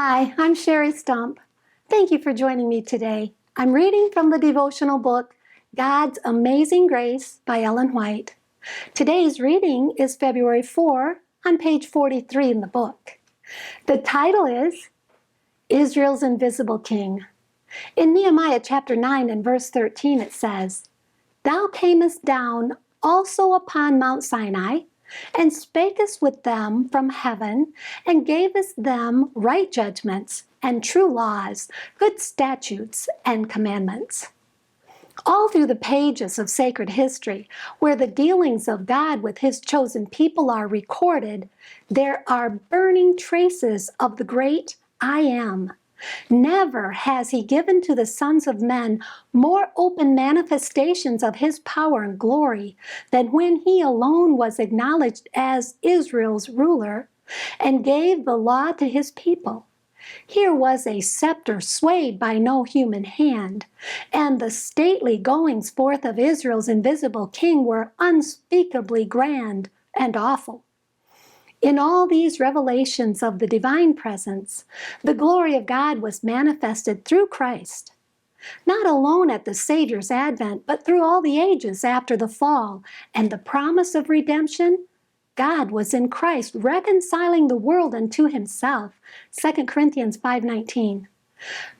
Hi, I'm Sherry Stump. Thank you for joining me today. I'm reading from the devotional book, God's Amazing Grace by Ellen White. Today's reading is February 4 on page 43 in the book. The title is Israel's Invisible King. In Nehemiah chapter 9 and verse 13 it says, "Thou camest down also upon Mount Sinai, and spakest with them from heaven, and gavest them right judgments, and true laws, good statutes, and commandments." All through the pages of sacred history, where the dealings of God with His chosen people are recorded, there are burning traces of the great I Am. Never has He given to the sons of men more open manifestations of His power and glory than when He alone was acknowledged as Israel's ruler and gave the law to His people. Here was a scepter swayed by no human hand, and the stately goings forth of Israel's invisible king were unspeakably grand and awful. In all these revelations of the divine presence, the glory of God was manifested through Christ, not alone at the Savior's advent, but through all the ages after the fall and the promise of redemption. God was in Christ reconciling the world unto Himself, 2 Corinthians 5:19.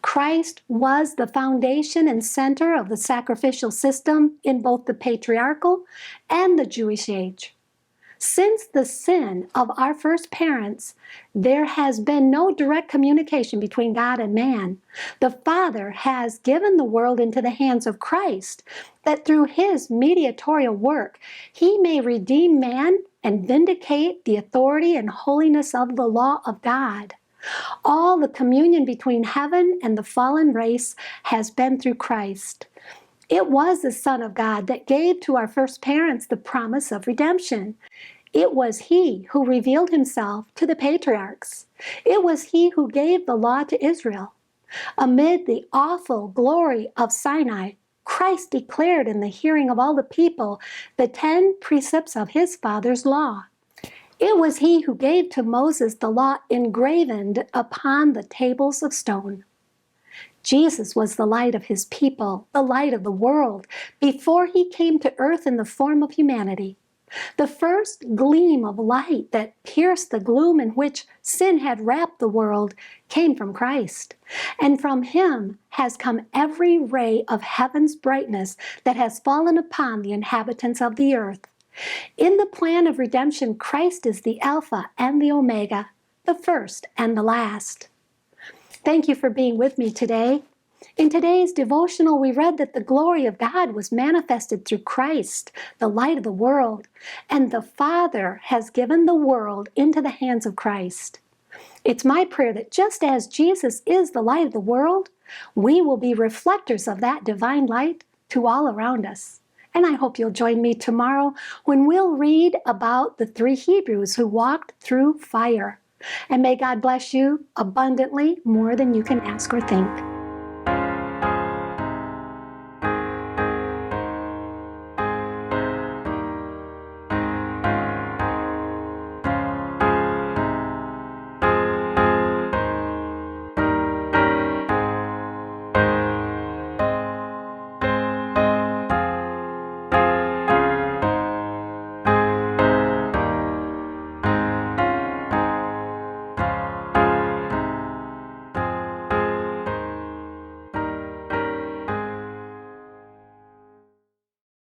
Christ was the foundation and center of the sacrificial system in both the patriarchal and the Jewish age. Since the sin of our first parents, there has been no direct communication between God and man. The Father has given the world into the hands of Christ, that through His mediatorial work, He may redeem man and vindicate the authority and holiness of the law of God. All the communion between heaven and the fallen race has been through Christ. It was the Son of God that gave to our first parents the promise of redemption. It was He who revealed Himself to the patriarchs. It was He who gave the law to Israel. Amid the awful glory of Sinai, Christ declared in the hearing of all the people the 10 precepts of His Father's law. It was He who gave to Moses the law engraven upon the tables of stone. Jesus was the light of His people, the light of the world, before He came to earth in the form of humanity. The first gleam of light that pierced the gloom in which sin had wrapped the world came from Christ, and from Him has come every ray of heaven's brightness that has fallen upon the inhabitants of the earth. In the plan of redemption, Christ is the Alpha and the Omega, the first and the last. Thank you for being with me today. In today's devotional, we read that the glory of God was manifested through Christ, the light of the world, and the Father has given the world into the hands of Christ. It's my prayer that just as Jesus is the light of the world, we will be reflectors of that divine light to all around us. And I hope you'll join me tomorrow when we'll read about the 3 Hebrews who walked through fire. And may God bless you abundantly, more than you can ask or think.